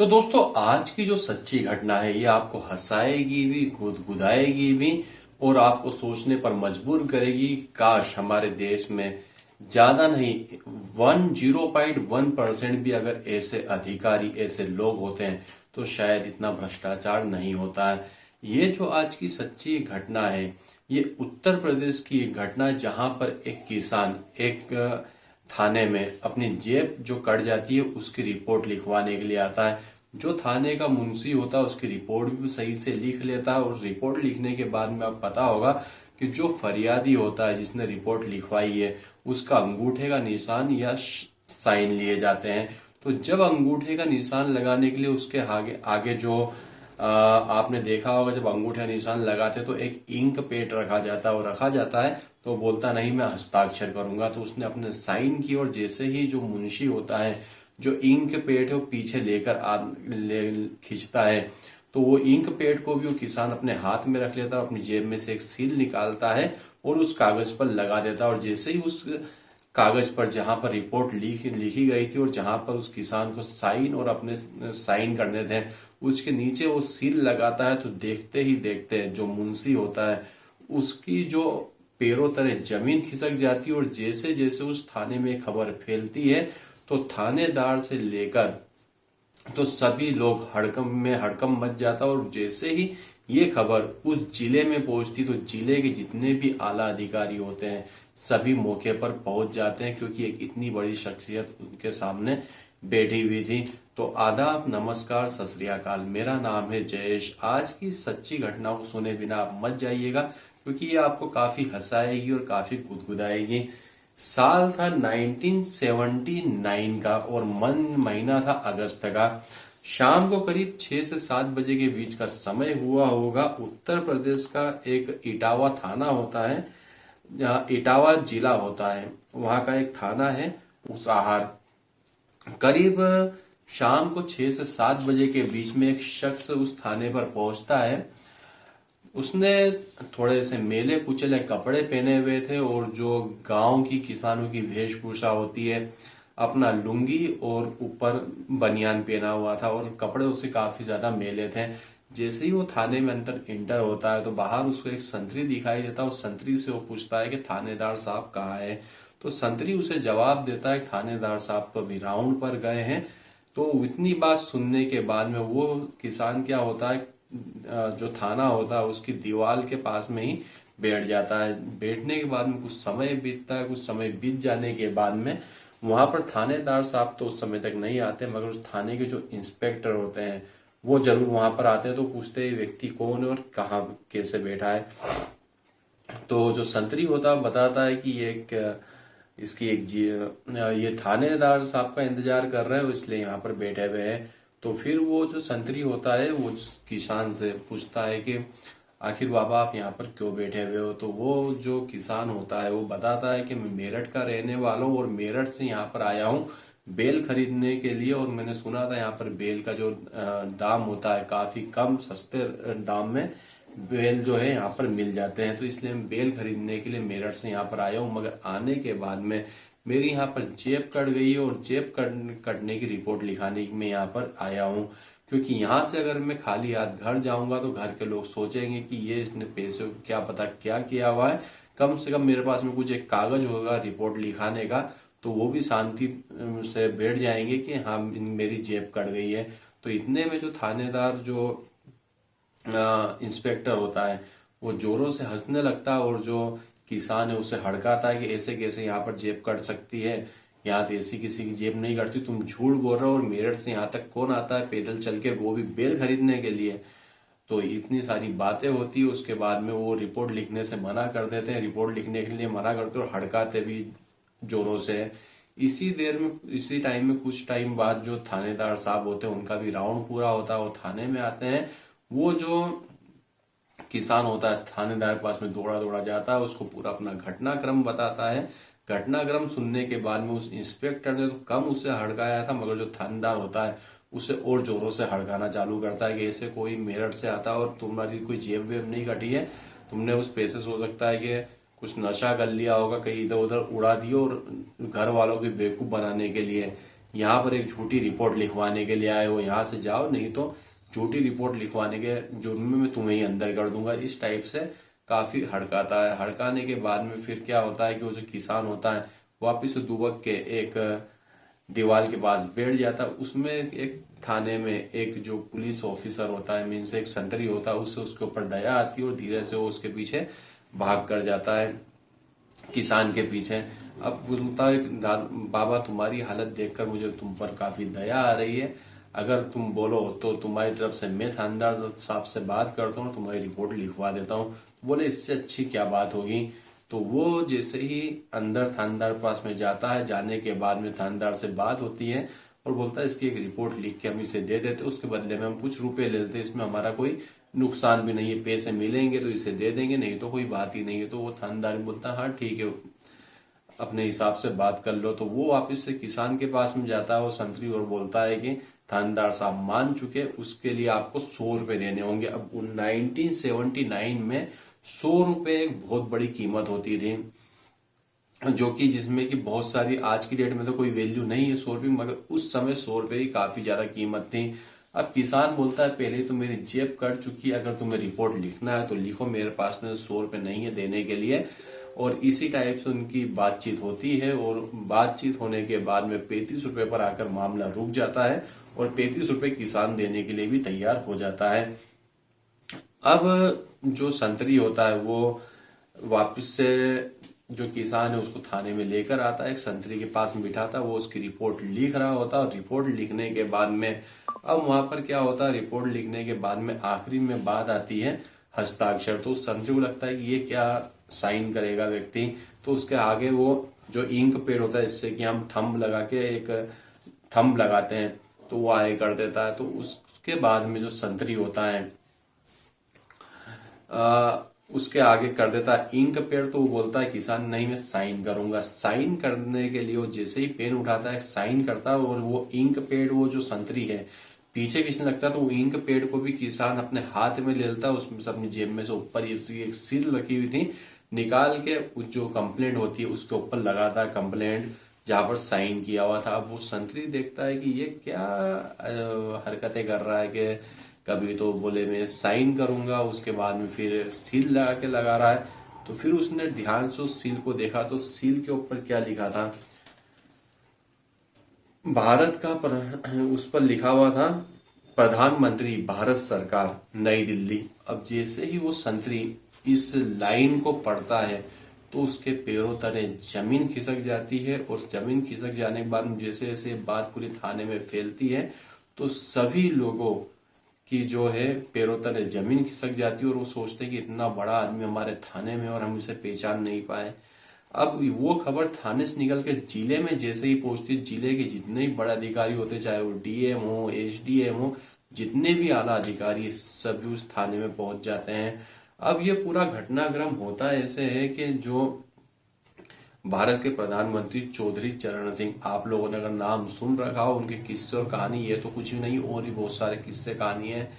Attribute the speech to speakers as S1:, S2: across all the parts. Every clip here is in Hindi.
S1: तो दोस्तों, आज की जो सच्ची घटना है ये आपको हंसाएगी भी, गुदगुदाएगी भी और आपको सोचने पर मजबूर करेगी। काश हमारे देश में ज्यादा नहीं, 0.1% भी अगर ऐसे अधिकारी, ऐसे लोग होते हैं तो शायद इतना भ्रष्टाचार नहीं होता है। ये जो आज की सच्ची घटना है, ये उत्तर प्रदेश की एक घटना है जहां पर एक किसान एक थाने में अपनी जेब जो कट जाती है उसकी रिपोर्ट लिखवाने के लिए आता है। जो थाने का मुंशी होता है उसकी रिपोर्ट भी सही से लिख लेता है और रिपोर्ट लिखने के बाद में आप पता होगा कि जो फरियादी होता है जिसने रिपोर्ट लिखवाई है उसका अंगूठे का निशान या साइन लिए जाते हैं। तो जब अंगूठे का निशान लगाने के लिए उसके आगे आगे जो आपने देखा होगा, जब अंगूठे निशान लगाते तो एक इंक पेड रखा जाता है और रखा जाता है तो बोलता नहीं मैं हस्ताक्षर करूंगा। तो उसने अपने साइन की और जैसे ही जो मुंशी होता है जो इंक पेड है वो पीछे खींचता है तो वो इंक पेड को भी वो किसान अपने हाथ में रख लेता है, अपनी जेब में से एक सील निकालता है और उस कागज पर लगा देता है। और जैसे ही उस कागज पर जहां पर रिपोर्ट लिखी गई थी और जहां पर उस किसान को साइन और अपने साइन करने थे उसके नीचे वो सील लगाता है तो देखते ही देखते जो मुंशी होता है उसकी जो पैरों तले जमीन खिसक जाती है। और जैसे जैसे उस थाने में खबर फैलती है तो थानेदार से लेकर तो सभी लोग हड़कंप मच जाता। और जैसे ही ये खबर उस जिले में पहुंचती तो जिले के जितने भी आला अधिकारी होते हैं सभी मौके पर पहुंच जाते हैं, क्योंकि एक इतनी बड़ी शख्सियत उनके सामने बैठी हुई थी। तो आदाब, नमस्कार, सत श्री अकाल। मेरा नाम है जयेश। आज की सच्ची घटना को सुने बिना आप मत जाइएगा, क्योंकि ये आपको काफी हंसाएगी और काफी गुदगुदाएगी। साल था 1979 का और महीना था अगस्त का। शाम को करीब 6 से 7 बजे के बीच का समय हुआ होगा। उत्तर प्रदेश का एक इटावा थाना होता है, इटावा जिला होता है, वहां का एक थाना है उसाहार। करीब शाम को 6 से 7 बजे के बीच में एक शख्स उस थाने पर पहुंचता है। उसने थोड़े से मेले कुचले कपड़े पहने हुए थे और जो गांव की किसानों की वेशभूषा होती है, अपना लुंगी और ऊपर बनियान पहना हुआ था और कपड़े उसे काफी ज्यादा मेले थे। जैसे ही वो थाने में अंदर इंटर होता है तो बाहर उसको एक संतरी दिखाई देता है। उस संतरी से वो पूछता है कि थानेदार साहब कहाँ है। तो संतरी उसे जवाब देता है थानेदार साहब तो अभी राउंड पर गए हैं। तो इतनी बात सुनने के बाद में वो किसान क्या होता है, जो थाना होता है उसकी दीवार के पास में ही बैठ जाता है। बैठने के बाद में कुछ समय बीतता है। कुछ समय बीत जाने के बाद में वहां पर थानेदार साहब तो उस समय तक नहीं आते, मगर उस थाने के जो इंस्पेक्टर होते हैं वो जरूर वहां पर आते हैं। तो पूछते हैं व्यक्ति कौन है और कहाँ कैसे बैठा है। तो जो संतरी होता है बताता है कि ये थानेदार साहब का इंतजार कर रहे हो इसलिए यहाँ पर बैठे हुए हैं। तो फिर वो जो संतरी होता है वो किसान से पूछता है कि आखिर बाबा आप यहाँ पर क्यों बैठे हुए हो। तो वो जो किसान होता है वो बताता है कि मैं मेरठ का रहने वाला हूँ और मेरठ से यहाँ पर आया हूँ बेल खरीदने के लिए। और मैंने सुना था यहाँ पर बेल का जो दाम होता है काफी कम सस्ते दाम में बेल जो है यहाँ पर मिल जाते हैं, तो इसलिए मैं बेल खरीदने के लिए मेरठ से यहाँ पर आया हूँ। मगर आने के बाद में मेरी यहाँ पर जेब कट गई है और जेब कटने की रिपोर्ट लिखाने की मैं यहाँ पर आया हूँ, क्योंकि यहाँ से अगर मैं खाली हाथ घर जाऊंगा तो घर के लोग सोचेंगे कि ये इसने पैसे क्या पता क्या किया हुआ है। कम से कम मेरे पास में कुछ एक कागज होगा रिपोर्ट लिखाने का, तो वो भी शांति से बैठ जाएंगे कि हाँ मेरी जेब कट गई है। तो इतने में जो थानेदार जो इंस्पेक्टर होता है वो जोरों से हंसने लगता है और जो किसान है उसे हड़काता है कि ऐसे कैसे यहाँ पर जेब कट सकती है, यहाँ तो ऐसी किसी की जेब नहीं कटती, तुम झूठ बोल रहे हो। और मेरठ से यहाँ तक कौन आता है पैदल चल के, वो भी बेल खरीदने के लिए। तो इतनी सारी बातें होती है। उसके बाद में वो रिपोर्ट लिखने से मना कर देते हैं, रिपोर्ट लिखने के लिए मना करते और हड़काते भी जोरों से। इसी टाइम में कुछ टाइम बाद जो थानेदार साहब होते हैं उनका भी राउंड पूरा होता है, वो थाने में आते हैं। वो जो किसान होता है थानेदार के पास में दौड़ा दौड़ा जाता है, उसको पूरा अपना घटनाक्रम बताता है। घटनाक्रम सुनने के बाद में उस इंस्पेक्टर ने तो कम उसे हड़काया था, मगर जो थानेदार होता है उसे और जोरों से हड़काना चालू करता है कि ऐसे कोई मेरठ से आता है और तुम्हारी कोई जेब वेब नहीं कटी है, तुमने उस पैसे हो सकता है कि कुछ नशा कर लिया होगा, कहीं इधर उधर उड़ा दियो और घर वालों के बेवकूफ बनाने के लिए यहाँ पर एक झूठी रिपोर्ट लिखवाने के लिए आए हो, यहाँ से जाओ, नहीं तो झूठी रिपोर्ट लिखवाने के जुर्म में मैं तुम्हें ही अंदर कर दूंगा। इस टाइप से काफी हड़काता है। हड़काने के बाद में फिर क्या होता है कि वो जो किसान होता है वापिस से दुबक के एक दीवार के पास बैठ जाता है। उसमें एक थाने में एक जो पुलिस ऑफिसर होता है, मीन्स एक संतरी होता है, उससे उसके ऊपर दया आती है और धीरे से वो उसके पीछे भाग कर जाता है, किसान के पीछे। अब बोलता है बाबा तुम्हारी हालत देखकर मुझे तुम पर काफी दया आ रही है, अगर तुम बोलो तो तुम्हारी तरफ से मैं थानेदार साहब से बात करता हूँ, तुम्हारी रिपोर्ट लिखवा देता हूँ। बोले इससे अच्छी क्या बात होगी। तो वो जैसे ही अंदर थानेदार पास में जाता है, जाने के बाद में थानेदार से बात होती है और बोलता है इसकी एक रिपोर्ट लिख के हम इसे दे देते, उसके बदले में हम कुछ रुपए ले लेते, इसमें हमारा कोई नुकसान भी नहीं है, पैसे मिलेंगे तो इसे दे देंगे, नहीं तो कोई बात ही नहीं है। तो वो थानेदार बोलता है हाँ ठीक है, अपने हिसाब से बात कर लो। तो वो वापस से किसान के पास में जाता है वो संतरी और बोलता है कि थानेदार साहब मान चुके, उसके लिए आपको 100 रुपए देने होंगे। अब 1979 में 100 रुपए एक बहुत बड़ी कीमत होती थी, जो कि जिसमें कि बहुत सारी, आज की डेट में तो कोई वैल्यू नहीं है 100 रुपये, मगर उस समय 100 रुपये की काफी ज्यादा कीमत थी। अब किसान बोलता है पहले ही तो मेरी जेब कट चुकी है, अगर तुम्हें रिपोर्ट लिखना है तो लिखो, मेरे पास में 100 रुपये नहीं है देने के लिए। और इसी टाइप से उनकी बातचीत होती है और बातचीत होने के बाद में 35 रुपये पर आकर मामला रुक जाता है और 35 रुपये किसान देने के लिए भी तैयार हो जाता है। अब जो संतरी होता है वो वापस से जो किसान है उसको थाने में लेकर आता है, एक संतरी के पास में बिठाता है, वो उसकी रिपोर्ट लिख रहा होता है। और रिपोर्ट लिखने के बाद में अब वहां पर क्या होता है, रिपोर्ट लिखने के बाद में आखिरी में बात आती है हस्ताक्षर। तो उस संतरी को लगता है कि ये क्या साइन करेगा व्यक्ति, तो उसके आगे वो जो इंक पेड होता है, इससे कि हम थंब लगा के एक थंब लगाते हैं, तो वो आगे कर देता है। तो उसके बाद में जो संतरी होता है उसके आगे कर देता है इंक पेड। तो वो बोलता है किसान नहीं मैं साइन करूंगा। साइन करने के लिए वो जैसे ही पेन उठाता है साइन करता है और वो इंक पेड, वो जो संतरी है पीछे खींचने लगता है, तो वो इंक पेड को भी किसान अपने हाथ में ले लेता है, उसमें से अपनी जेब में से ऊपर ही उसकी एक सील रखी हुई थी निकाल के उस जो कंप्लेंट होती है उसके ऊपर लगाता है, कंप्लेंट जहां पर साइन किया हुआ था। अब वो संतरी देखता है कि ये क्या हरकतें कर रहा है, कि कभी तो बोले मैं साइन करूंगा, उसके बाद में फिर सील लगा के लगा रहा है। तो फिर उसने ध्यान से उस सील को देखा, तो सील के ऊपर क्या लिखा था, भारत का उस पर लिखा हुआ था प्रधानमंत्री भारत सरकार नई दिल्ली। अब जैसे ही वो संतरी इस लाइन को पढ़ता है तो उसके पैरों तले जमीन खिसक जाती है और जमीन खिसक जाने के बाद जैसे जैसे बात पूरी थाने में फैलती है तो सभी लोगों की जो है पैरों तले जमीन खिसक जाती है और वो सोचते हैं कि इतना बड़ा आदमी हमारे थाने में और हम इसे पहचान नहीं पाए। अब वो खबर थाने से निकल के जिले में जैसे ही पहुंचती है, जिले के जितने भी बड़े अधिकारी होते, चाहे वो डीएम हो, एसडीएम हो, जितने भी आला अधिकारी सभी उस थाने में पहुंच जाते हैं। अब ये पूरा घटनाक्रम होता ऐसे है कि जो भारत के प्रधानमंत्री चौधरी चरण सिंह, आप लोगों ने अगर नाम सुन रखा हो, उनके किस्से और कहानी, ये तो कुछ भी नहीं और भी बहुत सारे किस्से कहानी है।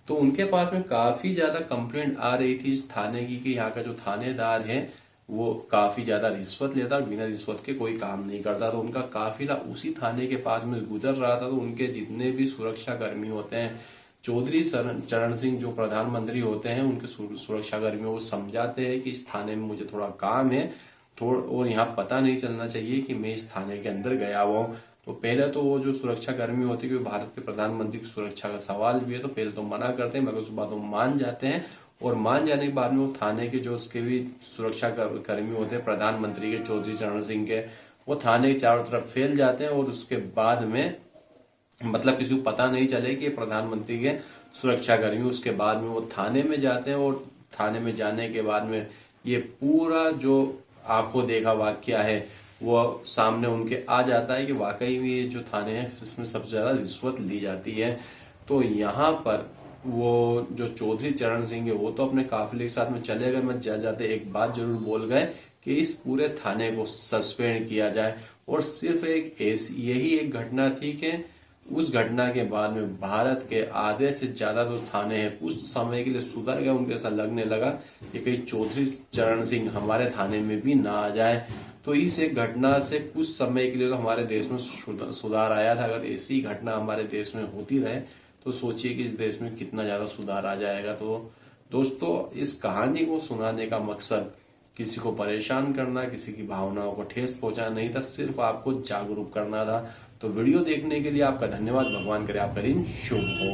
S1: तो उनके पास में काफी ज्यादा कंप्लेंट आ रही थी इस थाने की कि यहाँ का जो थानेदार है वो काफी ज्यादा रिश्वत लेता और बिना रिश्वत के कोई काम नहीं करता। तो उनका काफिला उसी थाने के पास में गुजर रहा था। तो उनके जितने भी सुरक्षा कर्मी होते हैं, चौधरी चरण सिंह जो प्रधानमंत्री होते हैं, उनके सुरक्षा कर्मियों को समझाते हैं कि इस थाने में मुझे थोड़ा काम है और यहाँ पता नहीं चलना चाहिए कि मैं इस थाने के अंदर गया हुआ हूँ। तो पहले तो वो जो सुरक्षा कर्मी होते हैं, क्योंकि भारत के प्रधानमंत्री की सुरक्षा का सवाल भी है, तो पहले तो मना करते हैं, मगर उस बात वो मान जाते हैं। और मान जाने के बाद में वो थाने के जो उसके भी सुरक्षा कर्मी होते हैं प्रधानमंत्री के, चौधरी चरण सिंह के, वो थाने के चारों तरफ फैल जाते हैं। और उसके बाद में मतलब किसी को पता नहीं चले कि प्रधानमंत्री के सुरक्षा कर्मी, उसके बाद में वो थाने में जाते हैं। और थाने में जाने के बाद में ये पूरा जो आंखों देखा वाकया है वो सामने उनके आ जाता है कि वाकई में ये जो थाने हैं इसमें सबसे ज्यादा रिश्वत ली जाती है। तो यहाँ पर वो जो चौधरी चरण सिंह है वो तो अपने काफिले के साथ में चले गए, मत जाते एक बात जरूर बोल गए कि इस पूरे थाने को सस्पेंड किया जाए। और सिर्फ एक यही एक घटना थी कि उस घटना के बाद में भारत के आधे से ज्यादा जो थाने हैं कुछ समय के लिए सुधर गए। उनको ऐसा लगने लगा कि कहीं चौधरी चरण सिंह हमारे थाने में भी ना आ जाए। तो इस एक घटना से कुछ समय के लिए तो हमारे देश में सुधार आया था। अगर ऐसी घटना हमारे देश में होती रहे तो सोचिए कि इस देश में कितना ज्यादा सुधार आ जाएगा। तो दोस्तों, इस कहानी को सुनाने का मकसद किसी को परेशान करना, किसी की भावनाओं को ठेस पहुंचाना नहीं था, सिर्फ आपको जागरूक करना था। तो वीडियो देखने के लिए आपका धन्यवाद। भगवान करे आपका दिन शुभ हो।